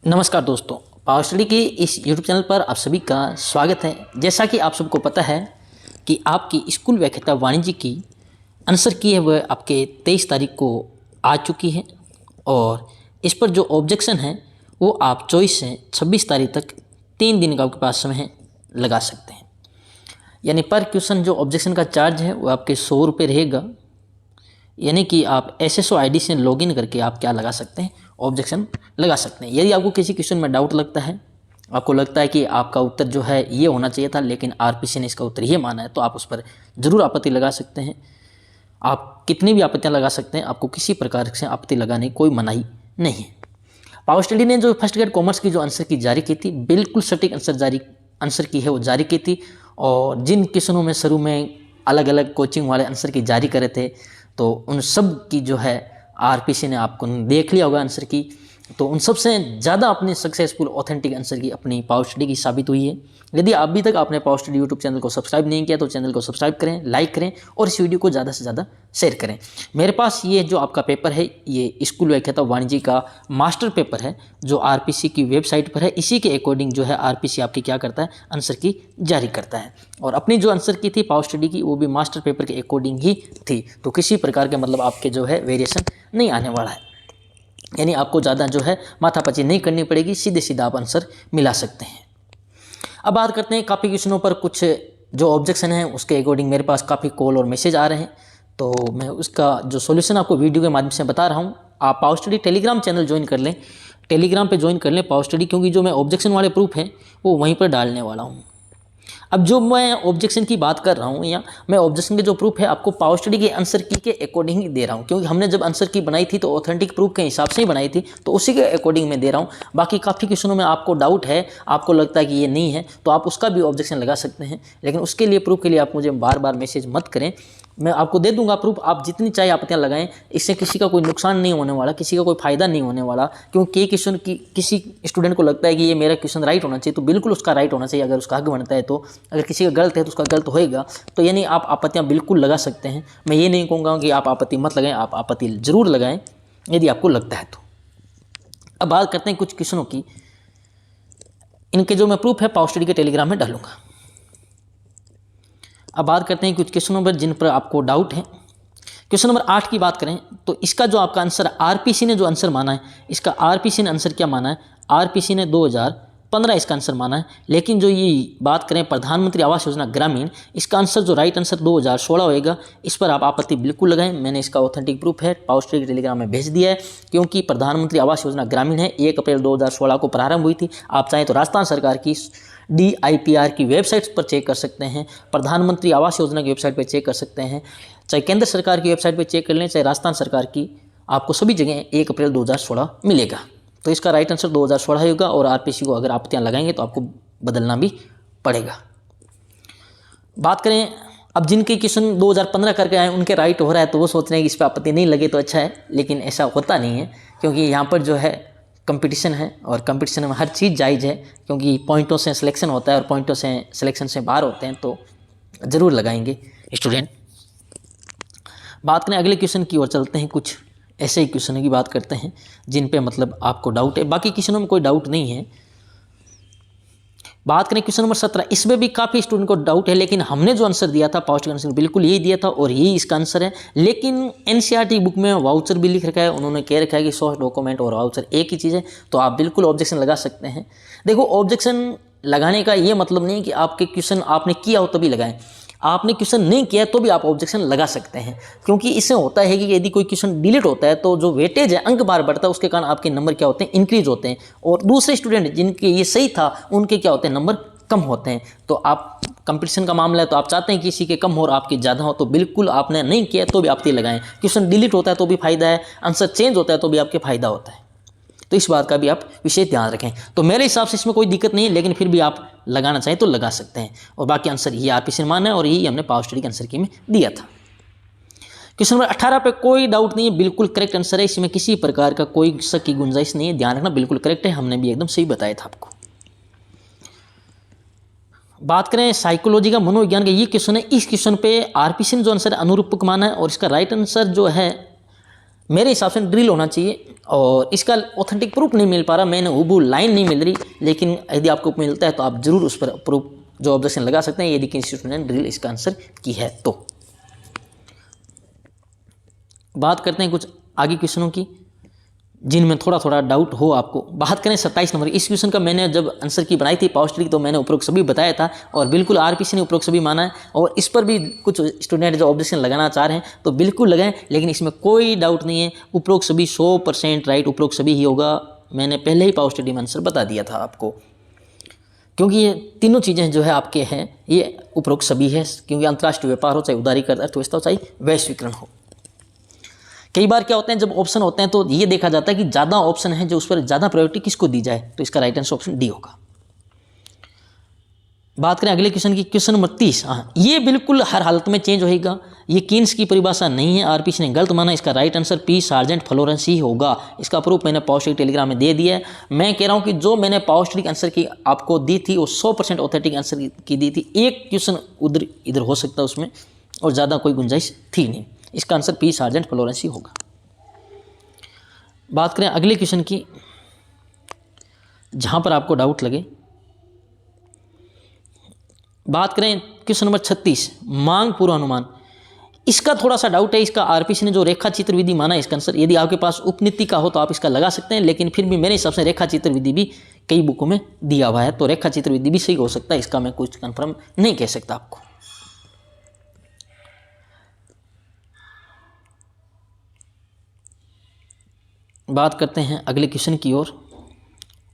नमस्कार दोस्तों, power study के इस यूट्यूब चैनल पर आप सभी का स्वागत है। जैसा कि आप सबको पता है कि आपकी स्कूल व्याख्याता वाणिज्य की आंसर की है वह आपके 23 तारीख को आ चुकी है और इस पर जो ऑब्जेक्शन है वो आप 24 से 26 तारीख तक 3 दिन का आपके पास समय है लगा सकते हैं। यानी पर क्वेश्चन जो ऑब्जेक्शन का चार्ज है वो आपके 100 रुपये रहेगा। यानी कि आप SSO ID से लॉगिन करके आप क्या लगा सकते हैं, ऑब्जेक्शन लगा सकते हैं। यदि आपको किसी क्वेश्चन में डाउट लगता है, आपको लगता है कि आपका उत्तर जो है ये होना चाहिए था लेकिन RPC ने इसका उत्तर ये माना है, तो आप उस पर ज़रूर आपत्ति लगा सकते हैं। आप कितनी भी आपत्तियाँ लगा सकते हैं, आपको किसी प्रकार से आपत्ति लगाने की कोई मनाही नहीं है। पावर स्टडी ने जो फर्स्ट ग्रेड कॉमर्स की जो आंसर की जारी की थी, बिल्कुल सटीक आंसर की है वो जारी की थी। और जिन क्वेश्चनों में शुरू में अलग अलग कोचिंग वाले आंसर की जारी करे थे, तो उन सब की जो है RPC ने आपको देख लिया होगा आंसर की, तो उन सबसे ज़्यादा अपनी सक्सेसफुल ऑथेंटिक आंसर की अपनी पावर स्टडी की साबित हुई है। यदि अभी तक आपने पावर स्टडी यूट्यूब चैनल को सब्सक्राइब नहीं किया तो चैनल को सब्सक्राइब करें, लाइक करें और इस वीडियो को ज़्यादा से ज़्यादा शेयर करें। मेरे पास ये जो आपका पेपर है, ये स्कूल व्याख्याता वाणिज्य का मास्टर पेपर है जो RPC की वेबसाइट पर है। इसी के अकॉर्डिंग जो है RPC आपकी क्या करता है, आंसर की जारी करता है। और अपनी जो आंसर की थी पावर स्टडी की, वो भी मास्टर पेपर के अकॉर्डिंग ही थी, तो किसी प्रकार के मतलब आपके जो है वेरिएशन नहीं आने वाला है। यानी आपको ज़्यादा जो है माथापच्ची नहीं करनी पड़ेगी, सीधे सीधा आप आंसर मिला सकते हैं। अब बात करते हैं काफ़ी क्वेश्चनों पर कुछ जो ऑब्जेक्शन है उसके अकॉर्डिंग मेरे पास काफ़ी कॉल और मैसेज आ रहे हैं, तो मैं उसका जो सॉल्यूशन आपको वीडियो के माध्यम से बता रहा हूँ। आप power study Telegram channel join कर लें, टेलीग्राम पे ज्वाइन कर लें पावर स्टडी, क्योंकि जो मैं ऑब्जेक्शन वाले प्रूफ हैं वो वहीं पर डालने वाला हूँ। अब जो मैं ऑब्जेक्शन की बात कर रहा हूँ, या मैं ऑब्जेक्शन के जो प्रूफ है आपको पावर स्टडी के आंसर की के अकॉर्डिंग ही दे रहा हूँ, क्योंकि हमने जब आंसर की बनाई थी तो ऑथेंटिक प्रूफ के हिसाब से ही बनाई थी, तो उसी के अकॉर्डिंग मैं दे रहा हूँ। बाकी काफ़ी क्वेश्चनों में आपको डाउट है, आपको लगता है कि ये नहीं है, तो आप उसका भी ऑब्जेक्शन लगा सकते हैं। लेकिन उसके लिए प्रूफ के लिए आप मुझे बार बार मैसेज मत करें, मैं आपको दे दूंगा प्रूफ। आप जितनी चाहे आपत्तियाँ लगाएं, इससे किसी का कोई नुकसान नहीं होने वाला, किसी का कोई फायदा नहीं होने वाला। क्योंकि क्वेश्चन की किसी स्टूडेंट को लगता है कि ये मेरा क्वेश्चन राइट होना चाहिए, तो बिल्कुल उसका राइट होना चाहिए अगर उसका हक बनता है। तो अगर किसी का गलत है तो उसका गलत होएगा। तो यानी आप आपत्तियाँ बिल्कुल लगा सकते हैं। मैं ये नहीं कहूँगा कि आप आपत्ति मत लगाएं, आप आपत्ति जरूर लगाएं यदि आपको लगता है तो। अब बात करते हैं कुछ क्वेश्चनों की, इनके जो मैं प्रूफ है पावर स्टडी के टेलीग्राम में डालूंगा। अब बात करते हैं कुछ क्वेश्चनों पर जिन पर आपको डाउट है। क्वेश्चन नंबर 8 की बात करें तो इसका जो आपका आंसर RPC ने जो आंसर माना है, इसका RPC ने आंसर क्या माना है, RPC ने 2015 इसका आंसर माना है। लेकिन जो ये बात करें प्रधानमंत्री आवास योजना ग्रामीण, इसका आंसर जो राइट आंसर 2016 होएगा। इस पर आप आपत्ति बिल्कुल लगाएं, मैंने इसका ऑथेंटिक प्रूफ है पावर स्टडी के टेलीग्राम में भेज दिया है। क्योंकि प्रधानमंत्री आवास योजना ग्रामीण है, 1 अप्रैल 2016 को प्रारंभ हुई थी। आप चाहें तो राजस्थान सरकार की DIPR की वेबसाइट पर चेक कर सकते हैं, प्रधानमंत्री आवास योजना की वेबसाइट पर चेक कर सकते हैं, चाहे केंद्र सरकार की वेबसाइट पर चेक कर लें, चाहे राजस्थान सरकार की, आपको सभी जगह 1 अप्रैल 2016 मिलेगा। तो इसका राइट आंसर 2016 होगा। और RPC को अगर आपत्तियाँ लगाएंगे तो आपको बदलना भी पड़ेगा। बात करें अब जिनके क्वेश्चन 2015 करके आए उनके राइट हो रहा है, तो वो सोच रहे हैं कि इस पर आपत्ति नहीं लगे तो अच्छा है, लेकिन ऐसा होता नहीं है। क्योंकि यहाँ पर जो है कंपटीशन है और कंपटीशन में हर चीज़ जायज़ है, क्योंकि पॉइंटों से सिलेक्शन होता है और पॉइंटों से सिलेक्शन से बाहर होते हैं, तो ज़रूर लगाएंगे स्टूडेंट। बात करें अगले क्वेश्चन की ओर चलते हैं। कुछ ऐसे ही क्वेश्चन की बात करते हैं जिन पे मतलब आपको डाउट है, बाकी क्वेश्चनों में कोई डाउट नहीं है। बात करें क्वेश्चन नंबर 17, इसमें भी काफ़ी स्टूडेंट को डाउट है, लेकिन हमने जो आंसर दिया था पावर स्टडी आंसर बिल्कुल यही दिया था और यही इसका आंसर है। लेकिन NCERT बुक में वाउचर भी लिख रखा है, उन्होंने कह रखा है कि सोर्स डॉक्यूमेंट और वाउचर एक ही चीज़ है, तो आप बिल्कुल ऑब्जेक्शन लगा सकते हैं। देखो, ऑब्जेक्शन लगाने का ये मतलब नहीं कि आपके क्वेश्चन आपने किया हो तभी लगाएं, आपने क्वेश्चन नहीं किया तो भी आप ऑब्जेक्शन लगा सकते हैं। क्योंकि इससे होता है कि यदि कोई क्वेश्चन डिलीट होता है तो जो वेटेज है, अंक बार बढ़ता है, उसके कारण आपके नंबर क्या होते हैं, इंक्रीज होते हैं। और दूसरे स्टूडेंट जिनके ये सही था उनके क्या होते हैं, नंबर कम होते हैं। तो आप कंपटीशन का मामला है, तो आप चाहते हैं कि किसी के कम हो और आपके ज़्यादा हो, तो बिल्कुल आपने नहीं किया तो भी आप ये लगाएं। क्वेश्चन डिलीट होता है तो भी फायदा है, आंसर चेंज होता है तो भी आपके फायदा होता है। तो इस बात का भी आप विशेष ध्यान रखें। तो मेरे हिसाब से इसमें कोई दिक्कत नहीं है, लेकिन फिर भी आप लगाना चाहें तो लगा सकते हैं। और बाकी आंसर ये RPC ने माना है और यही हमने पावर स्टडी के आंसर की में दिया था। क्वेश्चन नंबर 18 पे कोई डाउट नहीं है, बिल्कुल करेक्ट आंसर है, इसमें किसी प्रकार का कोई शक की गुंजाइश नहीं है। ध्यान रखना, बिल्कुल करेक्ट है, हमने भी एकदम सही बताया था आपको। बात करें साइकोलॉजी का, मनोविज्ञान का ये क्वेश्चन है। इस क्वेश्चन पे RPC ने जो आंसर अनुरूपक माना है और इसका राइट आंसर जो है मेरे हिसाब से ड्रिल होना चाहिए और इसका ऑथेंटिक प्रूफ नहीं मिल पा रहा, मैंने हूबहू लाइन नहीं मिल रही, लेकिन यदि आपको मिलता है तो आप जरूर उस पर प्रूफ जो ऑब्जेक्शन लगा सकते हैं यदि किसी स्टूडेंट ने ड्रिल इसका आंसर की है तो। बात करते हैं कुछ आगे क्वेश्चनों की जिनमें थोड़ा थोड़ा डाउट हो आपको। बात करें 27 नंबर, इस क्वेश्चन का मैंने जब आंसर की बनाई थी पावर स्टडी तो मैंने उपरोक्त सभी बताया था और बिल्कुल आरपीसी ने उपरोक्त सभी माना है और इस पर भी कुछ स्टूडेंट जो ऑब्जेक्शन लगाना चाह रहे हैं तो बिल्कुल लगाएं, लेकिन इसमें कोई डाउट नहीं है, उपरोक्त सभी 100% राइट उपरोक्त सभी ही होगा। मैंने पहले ही पावर स्टडी में आंसर बता दिया था आपको, क्योंकि ये तीनों चीज़ें जो है आपके हैं ये उपरोक्त सभी है, क्योंकि अंतर्राष्ट्रीय व्यापार हो, चाहे उदारीकृत अर्थव्यवस्था हो, चाहे वैश्वीकरण हो। कई बार क्या होते हैं जब ऑप्शन होते हैं तो ये देखा जाता है कि ज़्यादा ऑप्शन है जो उस पर ज़्यादा प्रायोरिटी किसको दी जाए, तो इसका राइट आंसर ऑप्शन डी होगा। बात करें अगले क्वेश्चन की, क्वेश्चन नंबर 30। हाँ, ये बिल्कुल हर हालत में चेंज होएगा, ये कीन्स की परिभाषा नहीं है, आरपीसी ने गलत माना, इसका right answer P Sargant Florence ही होगा। इसका प्रूफ मैंने पावर स्टडी टेलीग्राम में दे दिया है। मैं कह रहा हूँ कि जो मैंने पावर स्टडी आंसर की आपको दी थी वो 100% ऑथेंटिक आंसर की दी थी, एक क्वेश्चन उधर इधर हो सकता है उसमें और ज़्यादा कोई गुंजाइश थी नहीं, इसका आंसर पी सार्जेंट फ्लोरेंस ही होगा। बात करें अगले क्वेश्चन की जहाँ पर आपको डाउट लगे, बात करें क्वेश्चन नंबर 36 मांग पूर्वानुमान। इसका थोड़ा सा डाउट है, इसका आरपीसी ने जो रेखा चित्र विधि माना है इसका आंसर, यदि आपके पास उपनीति का हो तो आप इसका लगा सकते हैं, लेकिन फिर भी मेरे हिसाब से रेखा चित्र विधि भी कई बुकों में दिया हुआ है तो रेखा चित्र विधि भी सही हो सकता है, इसका मैं कुछ कंफर्म नहीं कह सकता आपको। बात करते हैं अगले क्वेश्चन की ओर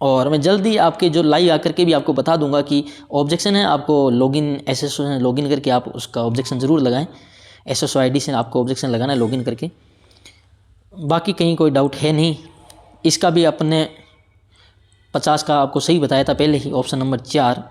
और मैं जल्दी आपके जो लाइव आकर के भी आपको बता दूंगा कि ऑब्जेक्शन है आपको लॉगिन एसएसओ लॉगिन करके आप उसका ऑब्जेक्शन ज़रूर लगाएं, एसएसओ आईडी से आपको ऑब्जेक्शन लगाना है लॉगिन करके। बाकी कहीं कोई डाउट है नहीं, इसका भी अपने 50 का आपको सही बताया था पहले ही, ऑप्शन नंबर 4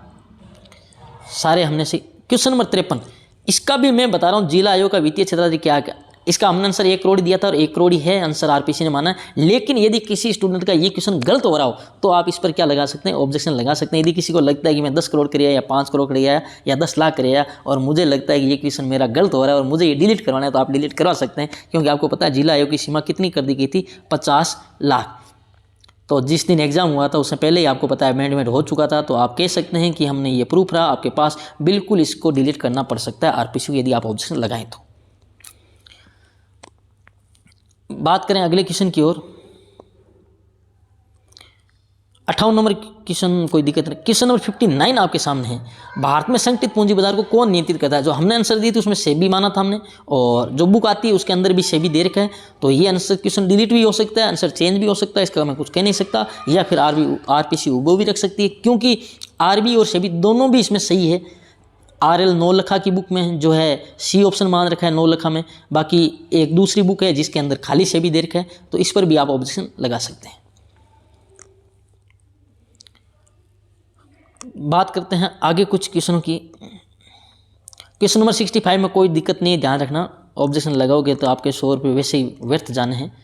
सारे हमने से। क्वेश्चन नंबर 53 इसका भी मैं बता रहा हूँ, जिला आयोग का वित्तीय क्षेत्राधिकारी क्या इसका हमने आंसर 1 करोड़ दिया था और 1 करोड़ ही है आंसर, आरपीसी ने माना है। लेकिन यदि किसी स्टूडेंट का ये क्वेश्चन गलत हो रहा हो तो आप इस पर क्या लगा सकते हैं, ऑब्जेक्शन लगा सकते हैं। यदि किसी को लगता है कि मैं 10 करोड़ कर या 5 करोड़ कर या 10 लाख कर और मुझे लगता है कि ये क्वेश्चन मेरा गलत हो रहा है और मुझे ये डिलीट करवाना है तो आप डिलीट करवा सकते हैं, क्योंकि आपको पता है जिला आयोग की सीमा कितनी कर दी गई थी, 50 लाख। तो जिस दिन एग्जाम हुआ था उससे पहले ही आपको पता है अमेंडमेंट हो चुका था, तो आप कह सकते हैं कि हमने ये प्रूफ रहा आपके पास, बिल्कुल इसको डिलीट करना पड़ सकता है आरपीसी को यदि आप ऑब्जेक्शन लगाएं तो। बात करें अगले क्वेश्चन की ओर, 58 नंबर क्वेश्चन कोई दिक्कत नहीं। क्वेश्चन नंबर 59 आपके सामने है, भारत में संगठित पूंजी बाजार को कौन नियंत्रित करता है। जो हमने आंसर दी थी उसमें सेबी माना था हमने, और जो बुक आती है उसके अंदर भी सेबी दे रखा है, तो ये आंसर क्वेश्चन डिलीट भी हो सकता है, आंसर चेंज भी हो सकता है, इसका मैं कुछ कह नहीं सकता, या फिर आरपीसी उबो भी रख सकती है, क्योंकि आरबी और सेबी दोनों भी इसमें सही है। आरएल नौलखा की बुक में जो है सी ऑप्शन मान रखा है नौलखा में, बाकी एक दूसरी बुक है जिसके अंदर खाली से भी दे रखा है, तो इस पर भी आप ऑब्जेक्शन लगा सकते हैं। बात करते हैं आगे कुछ क्वेश्चनों की। क्वेश्चन नंबर 65 में कोई दिक्कत नहीं है, ध्यान रखना, ऑब्जेक्शन लगाओगे तो आपके 100 रुपये वैसे ही व्यर्थ जाने हैं।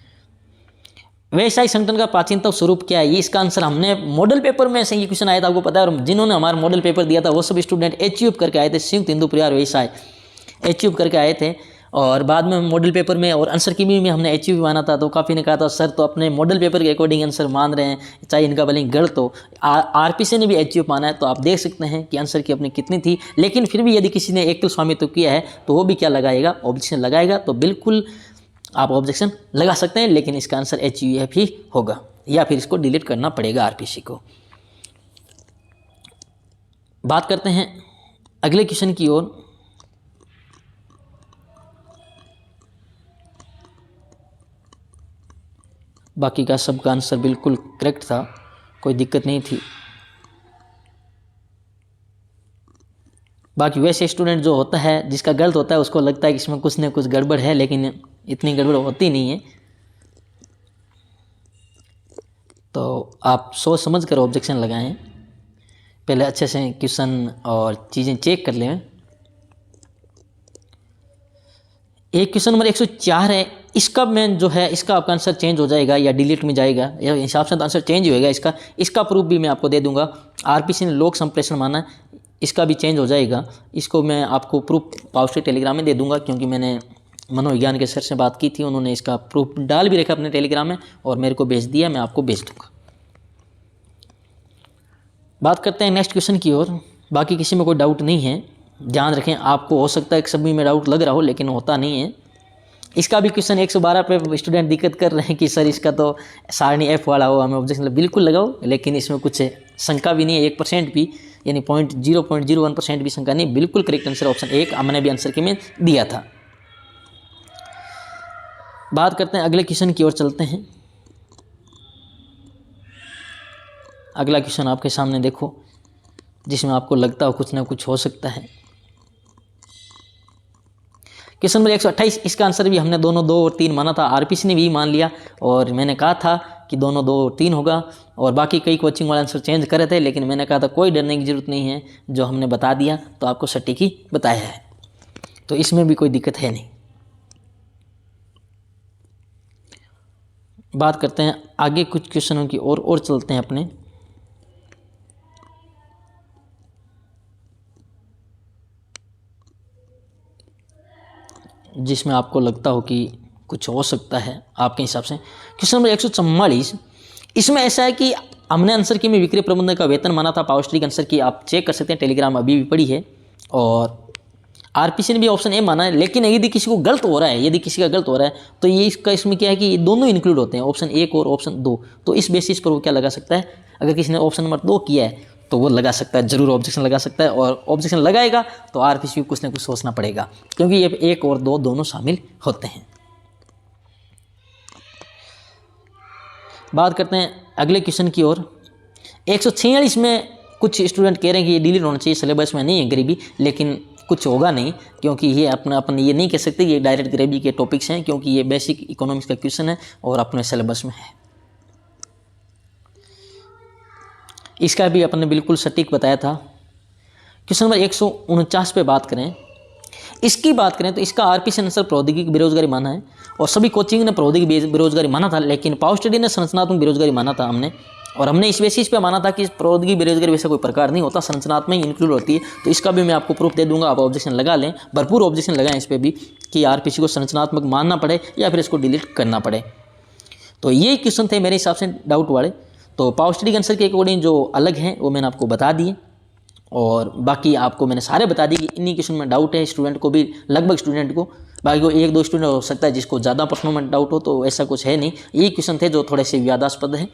व्यवसायिक संगठन का प्राचीनतम स्वरूप क्या है, ये इसका आंसर हमने मॉडल पेपर में से ये क्वेश्चन आया था, आपको पता है, और जिन्होंने हमारा मॉडल पेपर दिया था वो सब स्टूडेंट एचयूब करके आए थे, संयुक्त हिंदू परिवार व्यवसाय एचयूब करके आए थे, और बाद में मॉडल पेपर में और आंसर की भी में हमने एचयूब माना था, तो काफ़ी ने कहा था सर तो अपने मॉडल पेपर के अकॉर्डिंग आंसर मान रहे हैं, चाहे इनका भले गलत हो। आरपीसी ने भी एचयूब माना है, तो आप देख सकते हैं कि आंसर की अपनी कितनी थी, लेकिन फिर भी यदि किसी ने एकल स्वामित्व किया है तो वो भी क्या लगाएगा, ऑब्जेक्शन लगाएगा, तो बिल्कुल आप ऑब्जेक्शन लगा सकते हैं, लेकिन इसका आंसर HUF ही होगा, या फिर इसको डिलीट करना पड़ेगा आरपीसी को। बात करते हैं अगले क्वेश्चन की ओर। बाकी का सबका आंसर बिल्कुल करेक्ट था, कोई दिक्कत नहीं थी। बाकी वैसे स्टूडेंट जो होता है जिसका गलत होता है उसको लगता है कि इसमें कुछ न कुछ गड़बड़ है, लेकिन इतनी गड़बड़ होती नहीं है, तो आप सोच समझ कर ऑब्जेक्शन लगाएं, पहले अच्छे से क्वेश्चन और चीज़ें चेक कर लें। एक क्वेश्चन नंबर 104 है, इसका मैं जो है इसका आपका आंसर चेंज हो जाएगा या डिलीट में जाएगा, या हिसाब से तो आंसर चेंज ही होएगा इसका प्रूफ भी मैं आपको दे दूंगा। आरपीसी ने लोक संप्रेषण माना है, इसका भी चेंज हो जाएगा, इसको मैं आपको प्रूफ पावर स्टडी टेलीग्राम में दे दूंगा, क्योंकि मैंने मनोविज्ञान के सर से बात की थी, उन्होंने इसका प्रूफ डाल भी रखा अपने टेलीग्राम में और मेरे को भेज दिया, मैं आपको भेज दूँगा। बात करते हैं नेक्स्ट क्वेश्चन की ओर। बाकी किसी में कोई डाउट नहीं है, ध्यान रखें। आपको हो सकता है कि सभी में डाउट लग रहा हो, लेकिन होता नहीं है। इसका भी क्वेश्चन 112 पे स्टूडेंट दिक्कत कर रहे हैं कि सर इसका तो सारणी एफ वाला हो, हमें ऑब्जेक्शन बिल्कुल लगाओ, लेकिन इसमें कुछ शंका भी नहीं है 1% भी, यानी 0.01% भी शंका नहीं। बिल्कुल करेक्ट आंसर ऑप्शन 1 हमने भी आंसर के में दिया था। बात करते हैं अगले क्वेश्चन की ओर चलते हैं। अगला क्वेश्चन आपके सामने देखो, जिसमें आपको लगता हो कुछ ना कुछ हो सकता है। क्वेश्चन नंबर 128, इसका आंसर भी हमने दोनों 2 और 3 माना था, आरपीसी ने भी मान लिया और मैंने कहा था कि दोनों 2 और 3 होगा। और बाकी कई कोचिंग वाले आंसर चेंज करे थे, लेकिन मैंने कहा था कोई डरने की जरूरत नहीं है, जो हमने बता दिया तो आपको सटीक ही बताया है, तो इसमें भी कोई दिक्कत है नहीं। बात करते हैं आगे कुछ क्वेश्चनों की और चलते हैं अपने। जिसमें आपको लगता हो कि कुछ हो सकता है आपके हिसाब से। क्वेश्चन नंबर 144, इसमें ऐसा है कि हमने आंसर की में विक्रय प्रबंधक का वेतन माना था। पावर स्ट्रीक आंसर की आप चेक कर सकते हैं, टेलीग्राम अभी भी पड़ी है। और आरपीसी ने भी ऑप्शन ए माना है, लेकिन यदि किसी को गलत हो रहा है, यदि किसी का गलत हो रहा है तो ये इसमें क्या है कि ये दोनों इंक्लूड होते हैं, ऑप्शन 1 और ऑप्शन 2। तो इस बेसिस पर वो क्या लगा सकता है, अगर किसी ने ऑप्शन नंबर 2 किया है तो वो लगा सकता है, जरूर ऑब्जेक्शन लगा सकता है। और ऑब्जेक्शन लगाएगा तो आरपीसी को कुछ ना कुछ सोचना पड़ेगा, क्योंकि ये 1 और 2 दोनों शामिल होते हैं। बात करते हैं अगले क्वेश्चन की ओर। 146 में कुछ स्टूडेंट कह रहे हैं कि ये डिलीट होना चाहिए, सिलेबस में नहीं है गरीबी, लेकिन कुछ होगा नहीं, क्योंकि ये अपन ये नहीं कह सकते ये डायरेक्ट गरीबी के टॉपिक्स हैं, क्योंकि ये बेसिक इकोनॉमिक्स का क्वेश्चन है और अपने सिलेबस में है। इसका भी अपन ने बिल्कुल सटीक बताया था। क्वेश्चन नंबर 149 पे बात करें, इसकी बात करें तो इसका आरपीसी आंसर प्रौद्योगिकी बेरोजगारी माना है और सभी कोचिंग ने प्रौद्योगिकी बेरोजगारी माना था, लेकिन पावर स्टडी ने संरचनात्मक बेरोजगारी माना था हमने इस बेसिस पे माना था कि प्रौद्योगिकी बेरोजगारी वैसा कोई प्रकार नहीं होता, संरचनात्मक ही इंक्लूड होती है। तो इसका भी मैं आपको प्रूफ दे दूंगा, आप ऑब्जेक्शन लगा लें, भरपूर ऑब्जेक्शन लगाएं इस पर भी कि आरपीसी को संरचनात्मक मानना पड़े या फिर इसको डिलीट करना पड़े। तो ये क्वेश्चन थे मेरे हिसाब से डाउट वाले। तो पावर स्टडी के आंसर के अकॉर्डिंग जो अलग हैं वो मैंने आपको बता दिए, और बाकी आपको मैंने सारे बता दिए कि इन्हीं क्वेश्चन में डाउट है स्टूडेंट को भी, लगभग स्टूडेंट को। बाकी को 1-2 स्टूडेंट हो सकता है जिसको ज़्यादा प्रश्नों में डाउट हो, तो ऐसा कुछ है नहीं। ये क्वेश्चन थे जो थोड़े से विवादास्पद हैं,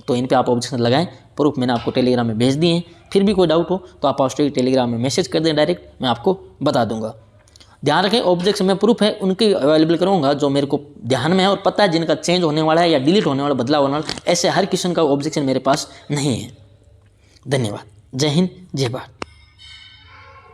तो इन पे आप ऑब्जेक्शन लगाएं। प्रूफ मैंने आपको टेलीग्राम में भेज दिए हैं। फिर भी कोई डाउट हो तो आप पावर स्टडी टेलीग्राम में मैसेज कर दें, डायरेक्ट मैं आपको बता दूंगा। ध्यान रखें, ऑब्जेक्शन में प्रूफ है उनके अवेलेबल करूँगा जो मेरे को ध्यान में है और पता है, जिनका चेंज होने वाला है या डिलीट होने वाला, बदलाव होने वाला, ऐसे हर क्वेश्चन का ऑब्जेक्शन मेरे पास नहीं है। धन्यवाद। जय हिंद, जय भारत।